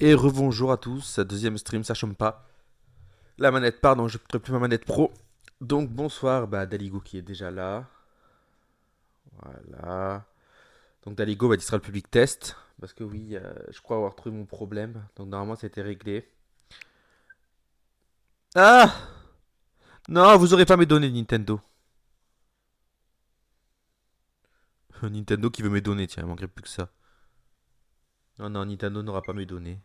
Et rebonjour à tous, deuxième stream, ça chôme pas. La manette part, donc je ne plus ma manette pro. Donc bonsoir, Daligo qui est déjà là. Voilà. Donc Daligo il sera le public test. Parce que oui, je crois avoir trouvé mon problème. Donc normalement ça a été réglé. Ah non, vous aurez pas mes données Nintendo. Nintendo qui veut mes données, tiens, il manquerait plus que ça. Non, non, Nintendo n'aura pas mes données.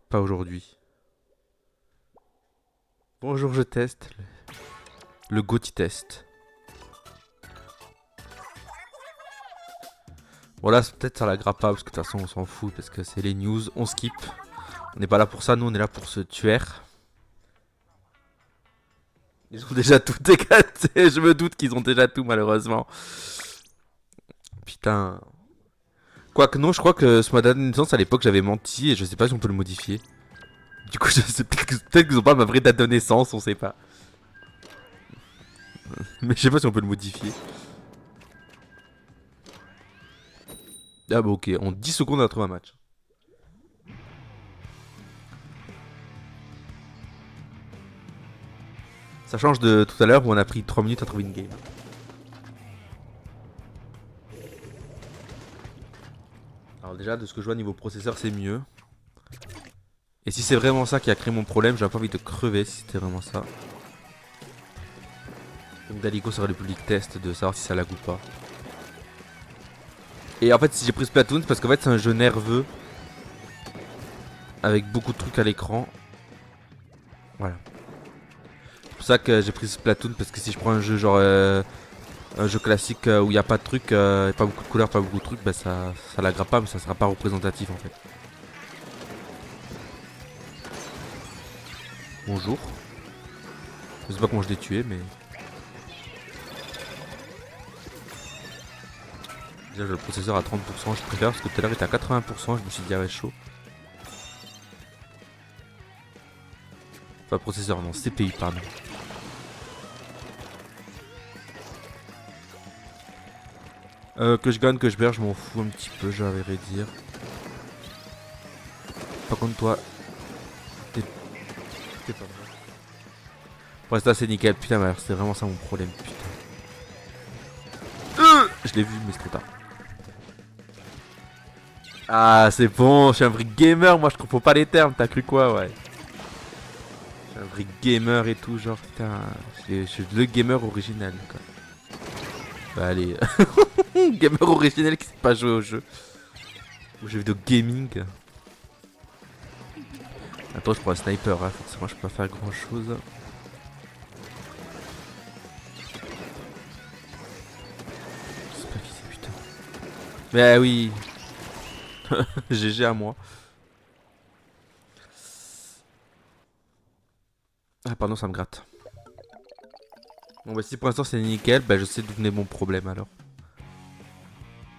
Pas aujourd'hui. Bonjour, je teste. Le Gotti test. Bon là peut-être ça la grappe pas parce que de toute façon on s'en fout parce que c'est les news, on skip. On n'est pas là pour ça, nous on est là pour se tuer. Ils ont déjà tout éclaté, je me doute qu'ils ont déjà tout malheureusement. Putain. Quoique non, je crois que ce mois de naissance à l'époque j'avais menti et je sais pas si on peut le modifier. Du coup je sais peut-être qu'ils ont pas ma vraie date de naissance, on sait pas. Mais je sais pas si on peut le modifier. Ah bah ok, en 10 secondes on a trouvé un match. Ça change de tout à l'heure où on a pris 3 minutes à trouver une game. Alors déjà de ce que je vois niveau processeur c'est mieux. Et si c'est vraiment ça qui a créé mon problème, j'aurais pas envie de crever si c'était vraiment ça. Donc Daligo sera le public test de savoir si ça lag ou pas. Et en fait si j'ai pris Splatoon c'est parce qu'en fait c'est un jeu nerveux. Avec beaucoup de trucs à l'écran. Voilà. C'est pour ça que j'ai pris Splatoon parce que si je prends un jeu genre un jeu classique où il n'y a pas de trucs, pas beaucoup de couleurs, pas beaucoup de trucs, bah ça laggera pas mais ça sera pas représentatif en fait. Bonjour. Je sais pas comment je l'ai tué mais... Déjà j'ai le processeur à 30%, je préfère parce que tout à l'heure il était à 80%, je me suis dit ah ouais chaud. Enfin processeur non, CPU pardon. Que je gagne, que je perds, je m'en fous un petit peu, j'avais dire. Par contre toi, t'es pas mal. Pour l'instant c'est nickel, putain mais alors c'était vraiment ça mon problème, putain. Je l'ai vu mais c'est trop tard. Ah c'est bon, je suis un vrai gamer, moi je comprends pas les termes, t'as cru quoi ouais. Je suis un vrai gamer et tout, genre putain, je suis le gamer original quoi. Bah allez, gamer original qui sait pas jouer au jeu. Au jeu vidéo gaming. Attends je prends un sniper, hein. Forcément je peux pas faire grand chose. Je sais pas qui c'est putain. Mais oui. GG à moi. Ah pardon ça me gratte. Bon bah si pour l'instant c'est nickel, bah je sais d'où venait mon problème alors.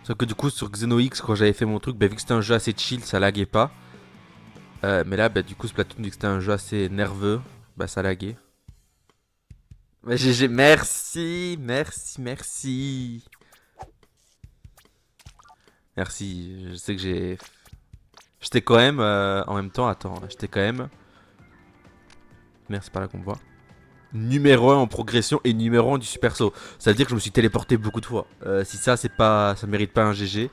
Sauf que du coup sur XenoX quand j'avais fait mon truc, bah vu que c'était un jeu assez chill ça laguait pas. Mais là bah du coup Splatoon vu que c'était un jeu assez nerveux, bah ça laguait. Mais GG, merci, merci, merci. Merci, je sais que j'ai... J'étais quand même, en même temps, attends, j'étais quand même... Merde, c'est pas là qu'on me voit. Numéro 1 en progression et numéro 1 du super saut. Ça veut dire que je me suis téléporté beaucoup de fois. Si ça, c'est pas, ça mérite pas un GG.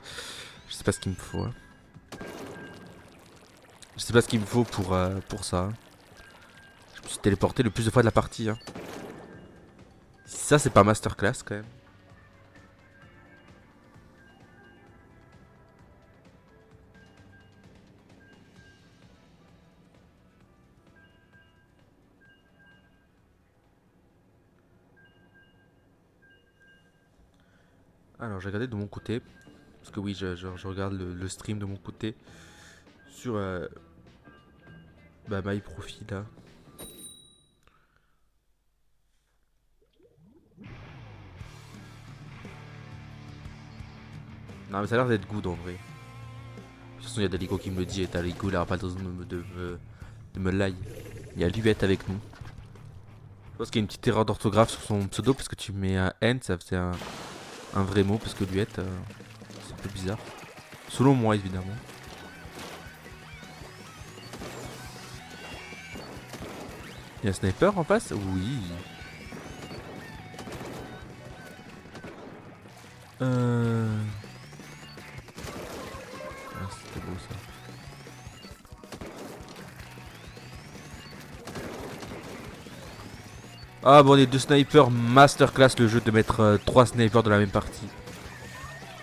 Je sais pas ce qu'il me faut. Hein. Je sais pas ce qu'il me faut pour ça. Je me suis téléporté le plus de fois de la partie. Hein. Si ça, c'est pas masterclass quand même. Alors, j'ai regardé de mon côté. Parce que oui, je regarde le stream de mon côté. Sur my profil là. Non, mais ça a l'air d'être good en vrai. De toute façon, il y a Daligo qui me le dit et Daligo il a pas besoin de me lie. Il y a Luette avec nous. Je pense qu'il y a une petite erreur d'orthographe sur son pseudo parce que tu mets un N, ça faisait un vrai mot parce que Luette, c'est un peu bizarre. Selon moi, évidemment. Il y a un sniper en face? Oui. Ah, c'était beau ça. Ah bon, les deux snipers, masterclass le jeu de mettre 3 snipers dans la même partie.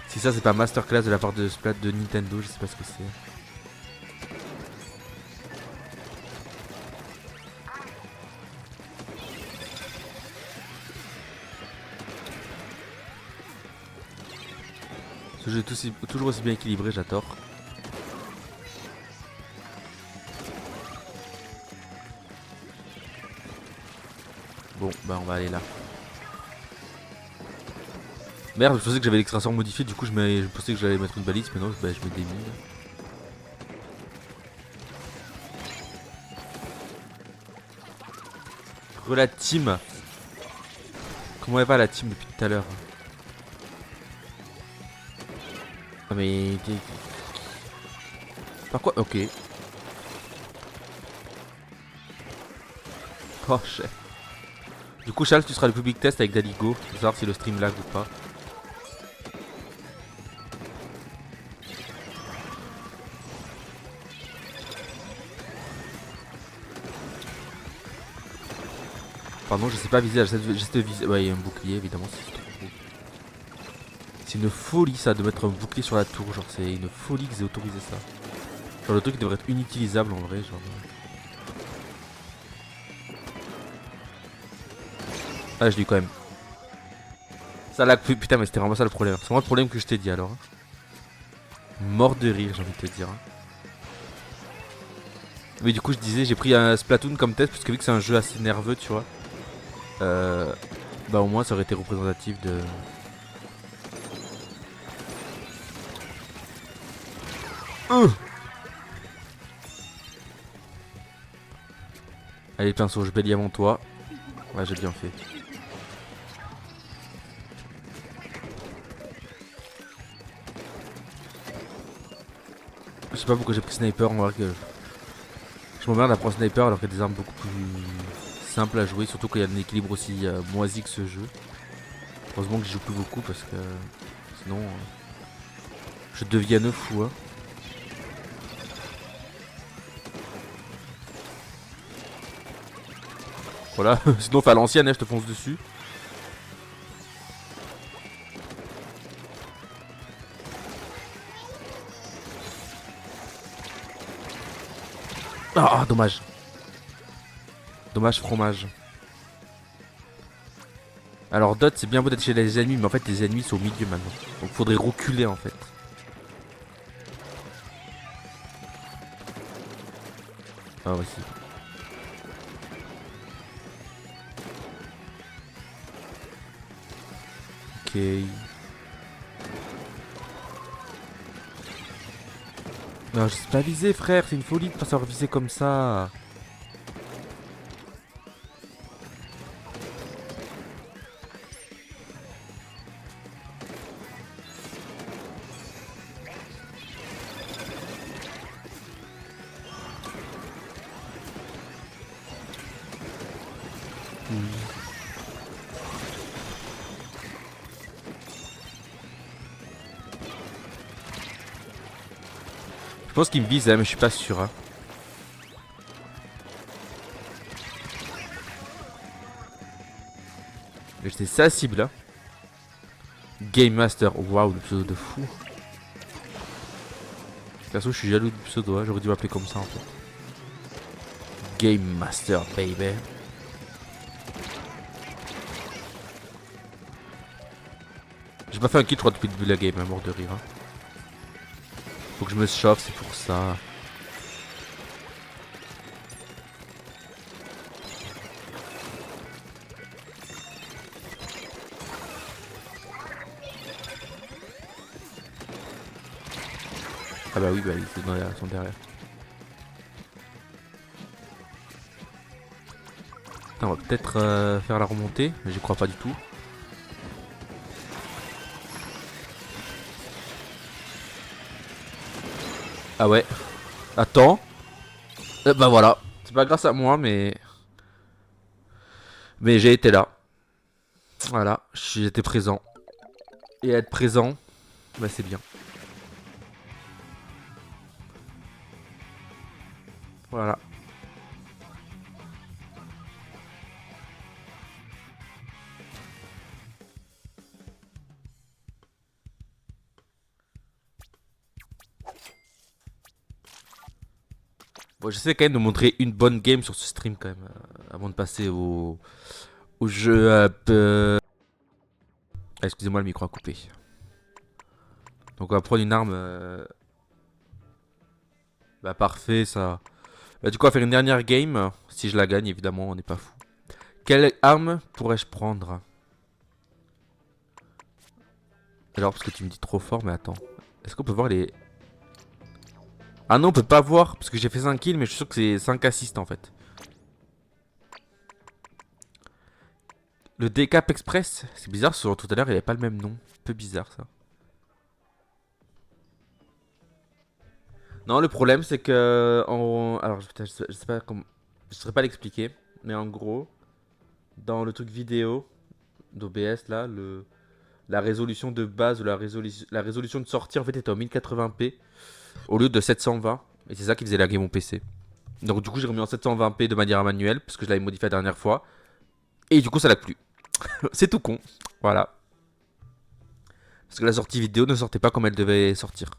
Si ça c'est pas masterclass de la part de Splat de Nintendo, je sais pas ce que c'est. Ce jeu est toujours aussi bien équilibré, j'adore. Bon, bah on va aller là. Merde, je pensais que j'avais l'extraction modifiée, du coup je pensais que j'allais mettre une balise, mais non, bah, je mets des mines. La team. Comment elle va la team depuis tout à l'heure? Ah mais... Par quoi? Ok. Oh chef. Du coup Charles, tu seras le public test avec Daligo pour savoir si le stream lag ou pas. Pardon, je sais pas viser, j'essaie de viser. Ouais, il y a un bouclier évidemment. C'est une folie ça de mettre un bouclier sur la tour, genre c'est une folie qu'ils aient autorisé ça. Genre le truc devrait être inutilisable en vrai, genre. Ah, je l'ai eu quand même. Ça lag, putain, mais c'était vraiment ça le problème. C'est vraiment le problème que je t'ai dit alors. Mort de rire, j'ai envie de te dire. Oui, du coup, je disais, j'ai pris un Splatoon comme test parce que vu que c'est un jeu assez nerveux, tu vois. Bah, au moins, ça aurait été représentatif de. Allez, pinceau, je bélis avant toi. Ouais, j'ai bien fait. Je sais pas pourquoi j'ai pris sniper, on va voir que. Je m'emmerde à prendre sniper alors qu'il y a des armes beaucoup plus simples à jouer, surtout quand il y a un équilibre aussi moisi que ce jeu. Heureusement que je joue plus beaucoup parce que sinon je deviens fou. Hein. Voilà, sinon fais à l'ancienne, hein, je te fonce dessus. Ah, dommage. Dommage fromage. Alors Dot, c'est bien beau d'être chez les ennemis, mais en fait les ennemis sont au milieu maintenant. Donc faudrait reculer en fait. Ah voici. Ok. Non, je sais pas viser frère, c'est une folie de pas savoir viser comme ça. Je pense qu'il me vise, hein, mais je suis pas sûr. Hein. Mais c'est sa cible. Hein. Game Master, waouh, le pseudo de fou. Perso, je suis jaloux du pseudo, hein. J'aurais dû m'appeler comme ça en fait. Game Master, baby. J'ai pas fait un kill, je crois, depuis le début de la game, hein, mort de rire. Hein. Faut que je me chauffe, c'est pour ça. Ah bah oui, bah ils sont derrière. Attends, on va peut-être faire la remontée, mais j'y crois pas du tout. Ah ouais. Attends. Bah voilà. C'est pas grâce à moi, mais... Mais j'ai été là. Voilà, j'étais présent. Et être présent, bah c'est bien. Voilà. Bon, j'essaie quand même de montrer une bonne game sur ce stream quand même, avant de passer au jeu. Ah, excusez-moi, le micro a coupé. Donc on va prendre une arme. Bah parfait, ça. Bah du coup on va faire une dernière game. Si je la gagne, évidemment, on n'est pas fou. Quelle arme pourrais-je prendre? Alors, parce que tu me dis trop fort, mais attends. Est-ce qu'on peut voir les... Ah non, on peut pas voir, parce que j'ai fait 5 kills, mais je suis sûr que c'est 5 assists en fait. Le Decap Express, c'est bizarre, sur tout à l'heure il avait pas le même nom. Un peu bizarre ça. Non, le problème c'est que... Alors, putain, je sais pas comment... Je saurais pas l'expliquer, mais en gros, dans le truc vidéo d'OBS là, la résolution de base ou la résolution de sortie en fait était en 1080p au lieu de 720. Et c'est ça qui faisait laguer mon PC. Donc du coup j'ai remis en 720p de manière manuelle parce que je l'avais modifié la dernière fois. Et du coup ça lag plus. C'est tout con. Voilà. Parce que la sortie vidéo ne sortait pas comme elle devait sortir.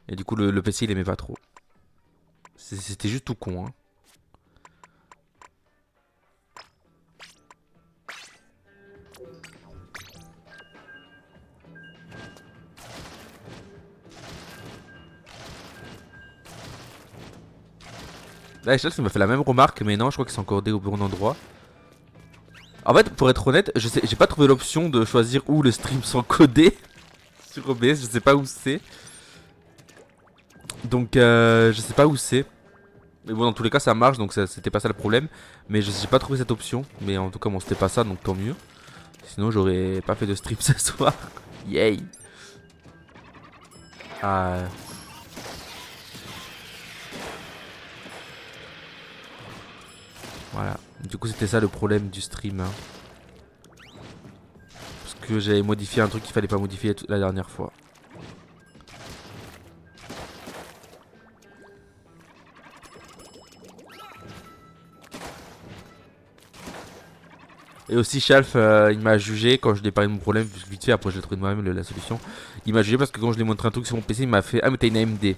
Et du coup le PC il aimait pas trop. C'était juste tout con hein. Là Echelle ça m'a fait la même remarque mais non je crois qu'ils sont codés au bon endroit. En fait pour être honnête j'ai pas trouvé l'option de choisir où le stream sont codés. Sur OBS je sais pas où c'est. Donc je sais pas où c'est. Mais bon dans tous les cas ça marche donc c'était pas ça le problème. Mais j'ai pas trouvé cette option. Mais en tout cas bon c'était pas ça donc tant mieux. Sinon j'aurais pas fait de stream ce soir. Yay. Ah. Voilà. Du coup c'était ça le problème du stream hein. Parce que j'avais modifié un truc qu'il fallait pas modifier la dernière fois. Et aussi Shalf il m'a jugé quand je lui ai parlé de mon problème, vite fait après je l'ai trouvé de moi-même la solution. Il m'a jugé parce que quand je lui ai montré un truc sur mon PC il m'a fait ah mais t'as une AMD.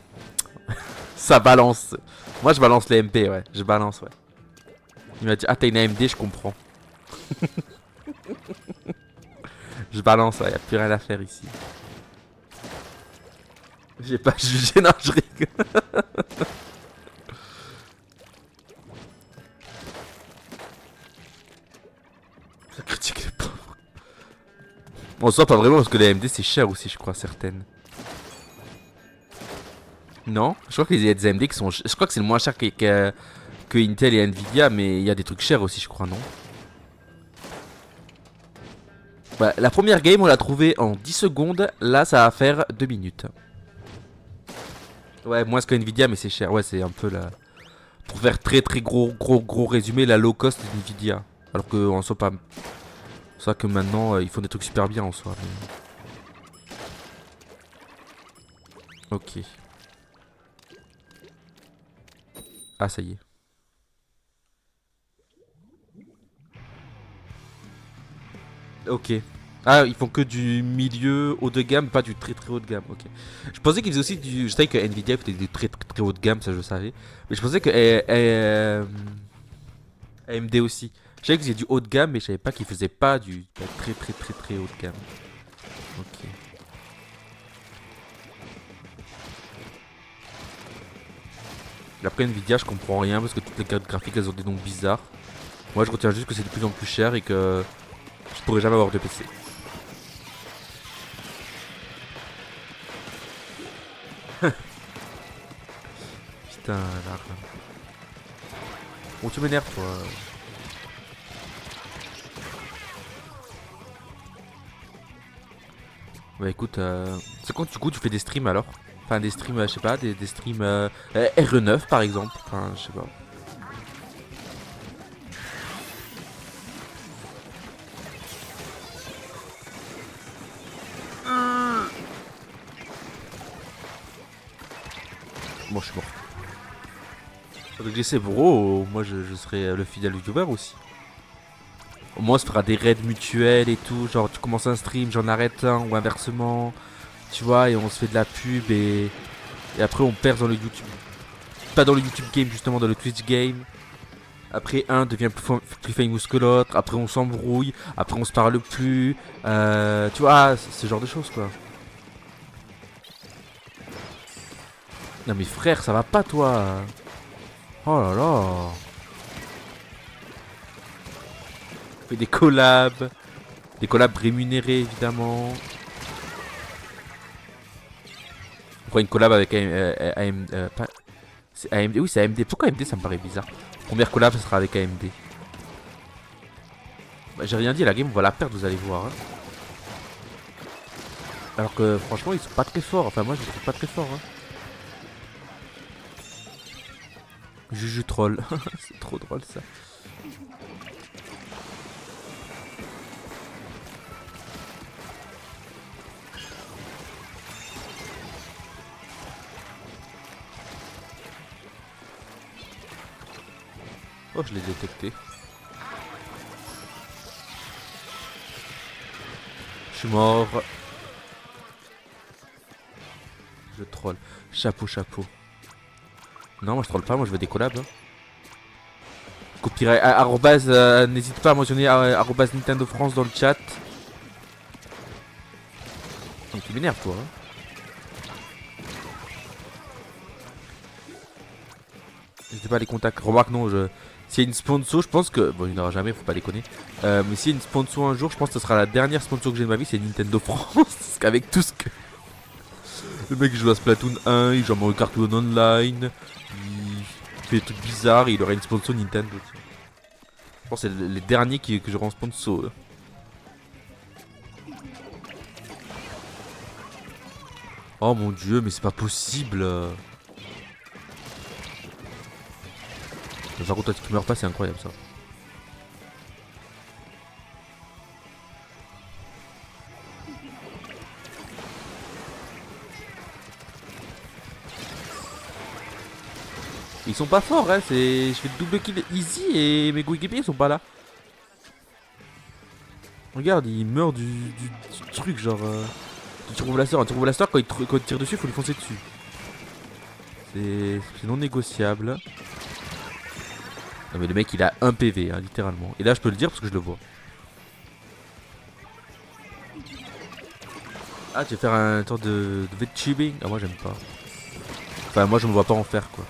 Ça balance. Moi je balance les MP ouais, je balance ouais. Il m'a dit ah t'as une AMD je comprends. Je balance ouais, y'a plus rien à faire ici. J'ai pas jugé, non je rigole. Ça critique les pauvres. Bon soit pas vraiment parce que les AMD c'est cher aussi je crois certaines. Non, je crois qu'il y a des AMD qui sont... Je crois que c'est le moins cher que Intel et Nvidia, mais il y a des trucs chers aussi, je crois, non? Bah, la première game, on l'a trouvée en 10 secondes. Là, ça va faire 2 minutes. Ouais, moins que Nvidia, mais c'est cher. Ouais, c'est un peu la... Pour faire très gros résumé, la low cost d'Nvidia. Alors qu'en soi, pas... C'est ça que maintenant, ils font des trucs super bien en soi. Mais... Ok. Ah, ça y est. Ok. Ah, ils font que du milieu haut de gamme, pas du très haut de gamme. Ok. Je pensais qu'ils faisaient aussi du. Je savais que Nvidia faisait du très haut de gamme, ça je le savais. Mais je pensais que AMD aussi. Je savais qu'ils faisaient du haut de gamme, mais je savais pas qu'ils faisaient pas du très haut de gamme. Ok. Après Nvidia, je comprends rien parce que toutes les cartes graphiques elles ont des noms bizarres. Moi je retiens juste que c'est de plus en plus cher et que je pourrais jamais avoir de PC. Putain, là. Bon, tu m'énerves, toi. Bah écoute, c'est quand du coup tu fais des streams alors? Enfin des streams, je sais pas, des streams RE9 par exemple. Enfin, je sais pas. Bon, je suis mort. Avec GC, bro, moi je serai le fidèle youtuber aussi. Au moins, on se fera des raids mutuels et tout. Genre, tu commences un stream, j'en arrête un ou inversement. Tu vois, et on se fait de la pub et après on perd dans le YouTube. Pas dans le YouTube game, justement, dans le Twitch game. Après, un devient plus famous que l'autre. Après, on s'embrouille. Après, on se parle plus. Tu vois, ce genre de choses, quoi. Non, mais frère, ça va pas, toi. Oh là là. On fait des collabs. Des collabs rémunérés, évidemment. On fera une collab avec AMD. C'est AMD, oui, c'est AMD. Pourquoi AMD, ça me paraît bizarre. Première collab, ça sera avec AMD. Bah, j'ai rien dit, la game, on va la perdre, vous allez voir. Hein. Alors que, franchement, ils sont pas très forts. Enfin, moi, je les trouve pas très forts. Hein. Juju troll. C'est trop drôle, ça. Oh, je l'ai détecté. Je suis mort. Je troll. Chapeau, chapeau. Non, moi je troll pas, moi je veux des collabs. Hein. Copyright. N'hésite pas à mentionner arrobase Nintendo France dans le chat. Donc tu m'énerves, toi. Hein. N'hésitez pas à les contacts. Remarque, non, s'il y a une sponsor, je pense que. Bon, il n'y en aura jamais, faut pas déconner. Mais s'il y a une sponsor un jour, je pense que ce sera la dernière sponsor que j'ai de ma vie, c'est Nintendo France. Parce qu'avec tout ce que. Le mec il joue à Splatoon 1, il joue à Mario Kart Online, il fait des trucs bizarres, et il aurait une sponsor Nintendo. Je pense que c'est les derniers que j'aurai en sponsor. Oh mon dieu, mais c'est pas possible. Par contre, toi tu meurs pas, c'est incroyable ça. Ils sont pas forts, hein, je fais le double kill easy et mes coéquipiers ils sont pas là. Regarde, il meurt du truc, genre. Du turbo blaster. Un turbo blaster, quand il tire dessus, il faut lui foncer dessus. C'est non négociable. Non, mais le mec il a 1 PV, hein, littéralement. Et là, je peux le dire parce que je le vois. Ah, tu veux faire un temps de VTubing? Ah, moi j'aime pas. Enfin, moi je me vois pas en faire quoi.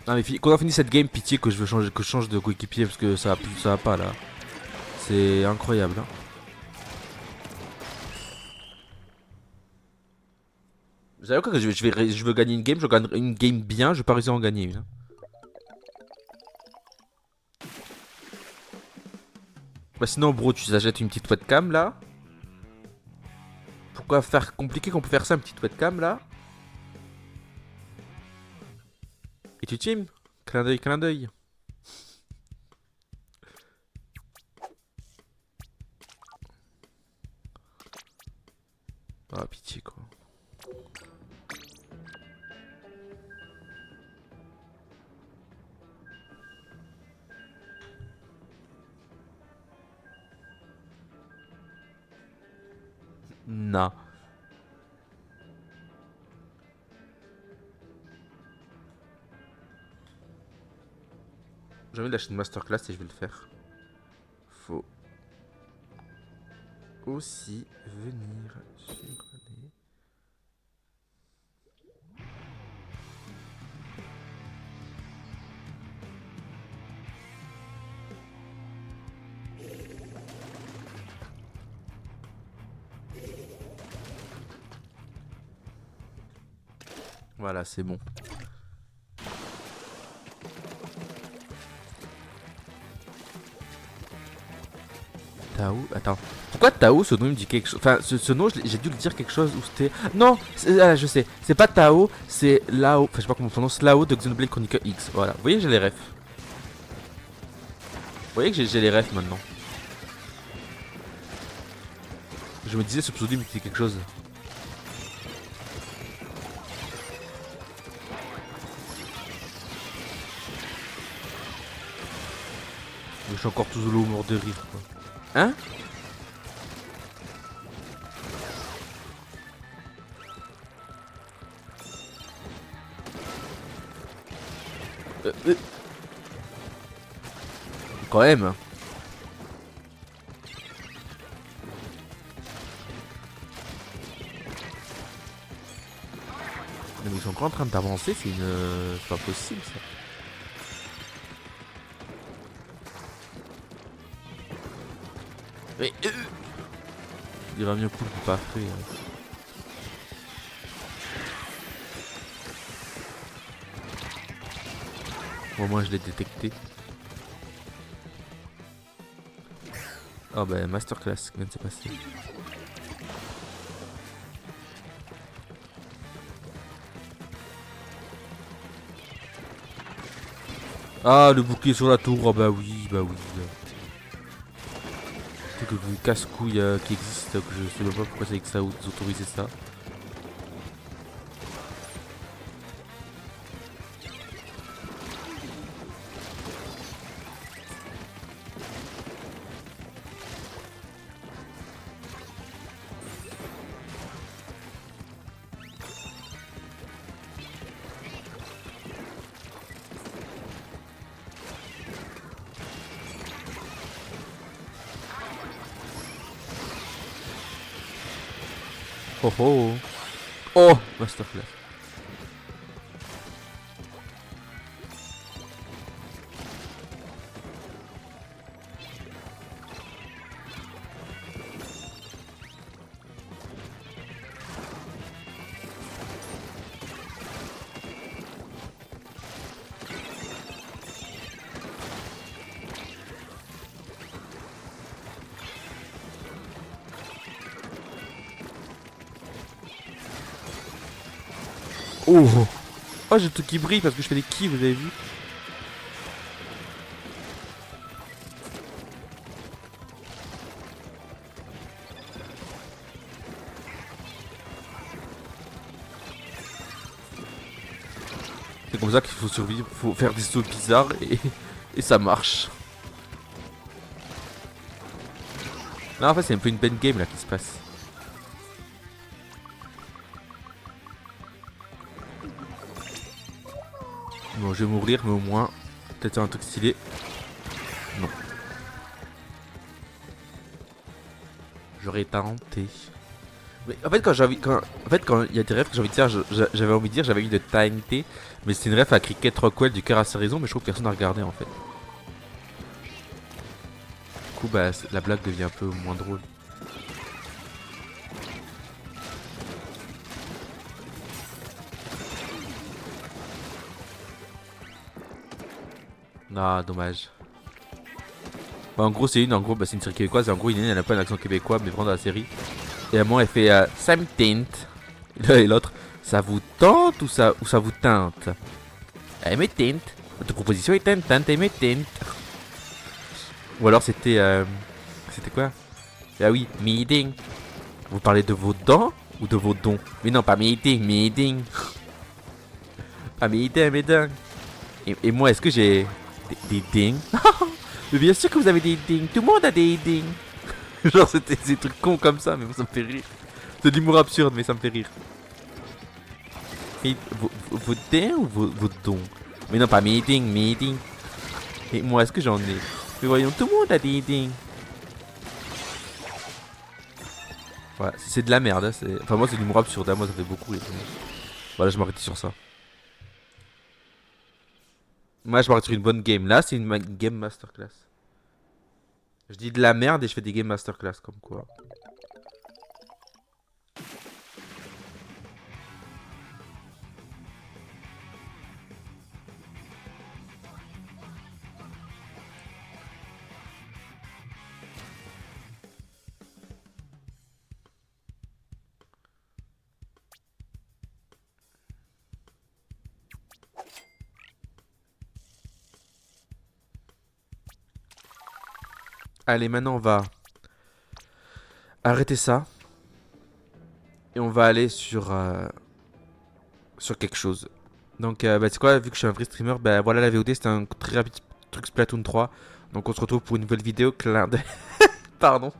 Non, mais quand on finit cette game, pitié que je change de coéquipier parce que ça va pas là. C'est incroyable. Hein. Vous savez quoi que je veux gagner une game, je gagne une game bien, je vais pas réussir à en gagner une. Hein. Bah sinon bro, tu t'achètes une petite webcam là. Pourquoi faire compliqué qu'on peut faire ça, une petite webcam là. Et tu team. Clin d'œil, clin d'œil. Ah pitié quoi. Non. J'ai envie d'acheter une masterclass et je vais le faire. Faut aussi venir sureler. Voilà, c'est bon. Tao, attends. Pourquoi Tao, ce nom il me dit quelque chose. Enfin, ce nom, j'ai dû le dire quelque chose où c'était. Non, je sais. C'est pas Tao, c'est Lao. Enfin, je sais pas comment on prononce. Lao de Xenoblade Chronicle X. Voilà. Vous voyez, j'ai les refs. Vous voyez que j'ai les refs maintenant. Je me disais, ce pseudo me dit quelque chose. Je suis encore tout sous l'eau mort de rire quoi. Hein? Quand même. Mais ils sont encore en train d'avancer, c'est une... c'est pas possible ça. Mais... il va mieux coup que pas fait. Bon, moi je l'ai détecté. Oh bah masterclass, comment c'est passé? Ah, le bouclier sur la tour, oh bah oui, bah oui. C'est que du casse-couille qui existe, que je sais même pas pourquoi c'est que ça vous autorisez ça. Oh oh. Oh, masterclass. Oh, oh j'ai tout qui brille parce que je fais des kills, vous avez vu? C'est comme ça qu'il faut survivre, faut faire des sauts bizarres et ça marche. Non, en fait c'est un peu une bad game là qui se passe. Bon, je vais mourir, mais au moins, peut-être un truc stylé. Non. J'aurais tenté. Mais en fait, quand il y a des rêves que j'ai envie de dire, j'avais envie de dire, j'avais envie de tenter. Mais c'est une rêve à Cricket Rockwell du cœur à sa raison, mais je trouve que personne n'a regardé en fait. Du coup, bah, la blague devient un peu moins drôle. Ah, dommage. Bah, en gros, c'est une série québécoise. Et en gros, une elle n'a pas un accent québécois, mais vraiment dans la série. Et à un moment, elle fait ça me tente. Et l'autre, ça vous tente ou ça vous tente? Elle me tente. Votre proposition est tentante, elle me tente. Ou alors c'était c'était quoi? Ah oui, meeting. Vous parlez de vos dents ou de vos dons? Mais non, pas meeting, meeting. Pas meeting, mes dents. Et moi, est-ce que j'ai des dings? Mais bien sûr que vous avez des dings. Tout le monde a des dings. Genre, c'était des trucs cons comme ça, mais ça me fait rire. C'est de l'humour absurde, mais ça me fait rire. Et vos dents ou vos dons? Mais non, pas meeting, meeting. Et moi, est-ce que j'en ai? Mais voyons, tout le monde a des dings. Voilà, c'est de la merde. Hein, enfin, moi, c'est de l'humour absurde. Hein, moi, ça fait beaucoup rire. Voilà, je m'arrête sur ça. Moi, je m'arrête sur une bonne game. Là, c'est une game masterclass. Je dis de la merde et je fais des game masterclass, comme quoi. Allez, maintenant, on va arrêter ça. Et on va aller sur quelque chose. Donc, bah, c'est quoi, vu que je suis un vrai streamer, bah voilà, la VOD, c'était un très rapide truc Splatoon 3. Donc on se retrouve pour une nouvelle vidéo. Clin d'œil. Pardon.